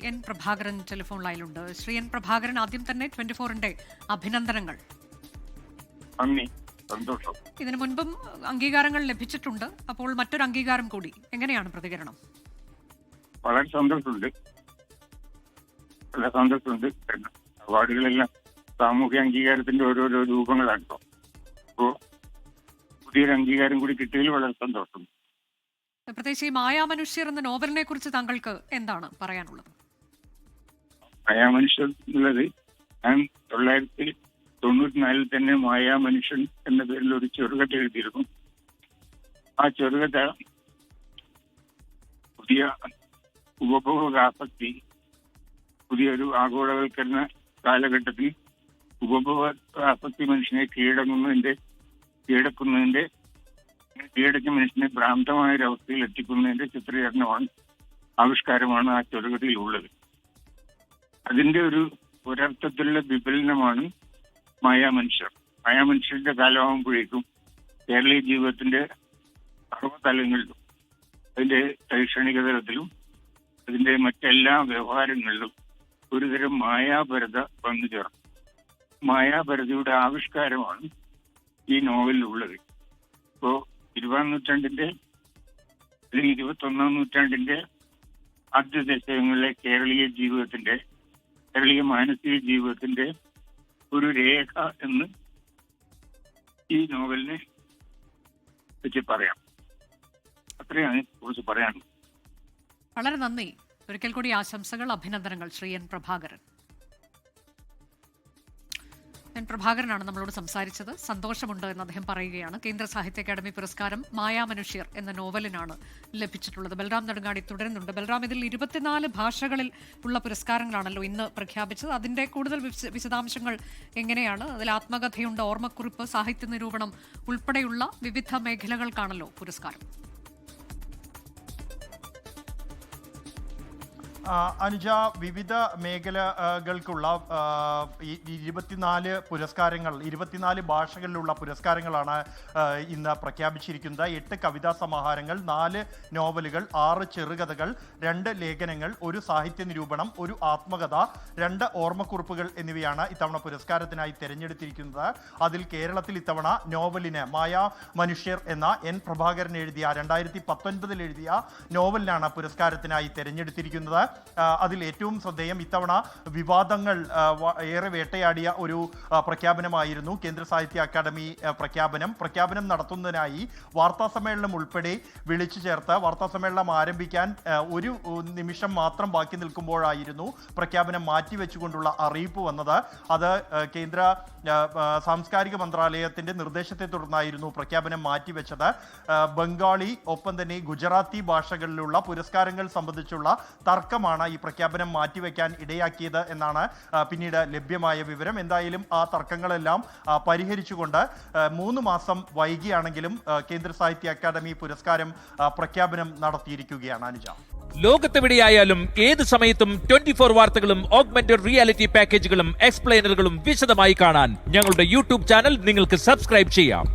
N Prabhakaran telephone ലൈനിലുണ്ട്. Shri N Prabhakaran, ആദ്യം തന്നെ 24ന്റെ അഭിനന്ദനങ്ങൾ. സന്തോഷം. ഇതിനു മുൻപും അംഗീകാരങ്ങൾ ലഭിച്ചിട്ടുണ്ട്, അപ്പോൾ മറ്റൊരു അംഗീകാരം കൂടി. എങ്ങനെയാണ് പ്രതികരണം? വളരെ സന്തോഷമുണ്ട്. അവാർഡുകളെല്ലാം സാമൂഹ്യ അംഗീകാരത്തിന്റെ ഓരോരോ രൂപങ്ങളാണല്ലോ. അപ്പോ പുതിയൊരു അംഗീകാരം കൂടി കിട്ടിയതിൽ വളരെ സന്തോഷം. പ്രത്യേകിച്ച് ഈ മായാമനുഷ്യർ എന്ന നോവലിനെ കുറിച്ച് താങ്കൾക്ക് എന്താണ് പറയാനുള്ളത്? മായാമനുഷ്യർ എന്നുള്ളത് ഞാൻ 1994 തന്നെ മായാമനുഷ്യൻ എന്ന പേരിൽ ഒരു ചെറുകഥ എഴുതിയിരുന്നു. ആ ചെറുകഥ പുതിയ ഉപഭോഗാസക്തി, പുതിയൊരു ആഗോളവൽക്കരണ കാലഘട്ടത്തിൽ ഉപഭോഗാസക്തി മനുഷ്യനെ കീഴടക്കി മനുഷ്യനെ ഭ്രാന്തമായ ഒരവസ്ഥയിൽ എത്തിക്കുന്നതിന്റെ ചിത്രീകരണമാണ്, ആവിഷ്കാരമാണ് ആ ചെറുകഥയിലുള്ളത്. അതിന്റെ ഒരർത്ഥത്തിലുള്ള വിപുലനമാണ് മായാമനുഷ്യർ. മായാമനുഷ്യരുടെ കാലമാകുമ്പോഴേക്കും കേരളീയ ജീവിതത്തിന്റെ സർവ്വതലങ്ങളിലും അതിന്റെ ശൈക്ഷണിക തലത്തിലും അതിന്റെ മറ്റെല്ലാ വ്യവഹാരങ്ങളിലും ഒരുതരം മായാപരത വന്നു ചേർന്നു. മായാപരതയുടെ ആവിഷ്കാരമാണ് ഈ നോവലിലുള്ളത്. ഇപ്പോ 20ാം നൂറ്റാണ്ടിന്റെ അല്ലെങ്കിൽ 21ാം നൂറ്റാണ്ടിന്റെ ആദ്യ ദശകങ്ങളിലെ കേരളീയ മാനസിക ജീവിതത്തിന്റെ ഒരു രേഖ എന്ന് ഈ നോവലിനെ പറ്റി പറയാം. അത്രയാണ് കുറിച്ച് പറയാനുള്ളത്. വളരെ നന്ദി. ഒരിക്കൽ കൂടി ആശംസകൾ, അഭിനന്ദനങ്ങൾ ശ്രീ എൻ പ്രഭാകരൻ. എൻ പ്രഭാകരനാണ് നമ്മളോട് സംസാരിച്ചത്. സന്തോഷമുണ്ട് എന്ന് അദ്ദേഹം പറയുകയാണ്. കേന്ദ്ര സാഹിത്യ അക്കാദമി പുരസ്കാരം മായാമനുഷ്യർ എന്ന നോവലിനാണ് ലഭിച്ചിട്ടുള്ളത്. ബൽറാം നെടുങ്ങാടി തുടരുന്നുണ്ട്. ബൽറാം, ഇതിൽ 24 ഭാഷകളിൽ ഉള്ള പുരസ്കാരങ്ങളാണല്ലോ ഇന്ന് പ്രഖ്യാപിച്ചത്. അതിന്റെ കൂടുതൽ വിശദാംശങ്ങൾ എങ്ങനെയാണ്? അതിൽ ആത്മകഥയുണ്ട്, ഓർമ്മക്കുറിപ്പ്, സാഹിത്യ നിരൂപണം ഉൾപ്പെടെയുള്ള വിവിധ മേഖലകൾക്കാണല്ലോ പുരസ്കാരം. അനുജ, വിവിധ മേഖലകൾക്കുള്ള 24 പുരസ്കാരങ്ങൾ, 24 ഭാഷകളിലുള്ള പുരസ്കാരങ്ങളാണ് ഇന്ന് പ്രഖ്യാപിച്ചിരിക്കുന്നത്. 8 കവിതാ സമാഹാരങ്ങൾ, 4 നോവലുകൾ, 6 ചെറുകഥകൾ, 2 ലേഖനങ്ങൾ, 1 സാഹിത്യ നിരൂപണം, 1 ആത്മകഥ, 2 ഓർമ്മക്കുറിപ്പുകൾ എന്നിവയാണ് ഇത്തവണ പുരസ്കാരത്തിനായി തിരഞ്ഞെടുത്തിരിക്കുന്നത്. അതിൽ കേരളത്തിൽ ഇത്തവണ നോവലിന് മായാ മനുഷ്യർ എന്ന എൻ പ്രഭാകരൻ എഴുതിയ 2019 എഴുതിയ നോവലിനാണ് പുരസ്കാരത്തിനായി തിരഞ്ഞെടുത്തിരിക്കുന്നത്. അതിൽ ഏറ്റവും ശ്രദ്ധേയം, ഇത്തവണ വിവാദങ്ങൾ ഏറെ വേട്ടയാടിയ ഒരു പ്രഖ്യാപനമായിരുന്നു കേന്ദ്ര സാഹിത്യ അക്കാദമി പ്രഖ്യാപനം നടത്തുന്നതിനായി വാർത്താസമ്മേളനം ഉൾപ്പെടെ വിളിച്ചു ചേർത്ത് വാർത്താസമ്മേളനം ആരംഭിക്കാൻ ഒരു നിമിഷം മാത്രം ബാക്കി നിൽക്കുമ്പോഴായിരുന്നു പ്രഖ്യാപനം മാറ്റിവെച്ചുകൊണ്ടുള്ള അറിയിപ്പ് വന്നത്. അത് കേന്ദ്ര സാംസ്കാരിക മന്ത്രാലയത്തിന്റെ നിർദ്ദേശത്തെ തുടർന്നായിരുന്നു പ്രഖ്യാപനം മാറ്റിവെച്ചത്. ബംഗാളി ഒപ്പം തന്നെ ഗുജറാത്തി ഭാഷകളിലുള്ള പുരസ്കാരങ്ങൾ സംബന്ധിച്ചുള്ള തർക്കമാണ് ഈ പ്രഖ്യാപനം മാറ്റിവെക്കാൻ ഇടയാക്കിയത് എന്നാണ് പിന്നീട് ലഭ്യമായ വിവരം. എന്തായാലും ആ തർക്കങ്ങളെല്ലാം പരിഹരിച്ചുകൊണ്ട് 3 മാസം വൈകിയാണെങ്കിലും കേന്ദ്ര സാഹിത്യ അക്കാദമി പുരസ്കാരം പ്രഖ്യാപനം നടത്തിയിരിക്കുകയാണ്. അനുജ, ലോകത്തെവിടെയായാലും ഏത് സമയത്തും 24 വാർത്തകളും ഓഗ്മെന്റഡ് റിയാലിറ്റി പാക്കേജുകളും എക്സ്പ്ലെയിനറുകളും വിശദമായി കാണാൻ ഞങ്ങളുടെ യൂട്യൂബ് ചാനൽ നിങ്ങൾക്ക് സബ്സ്ക്രൈബ് ചെയ്യാം.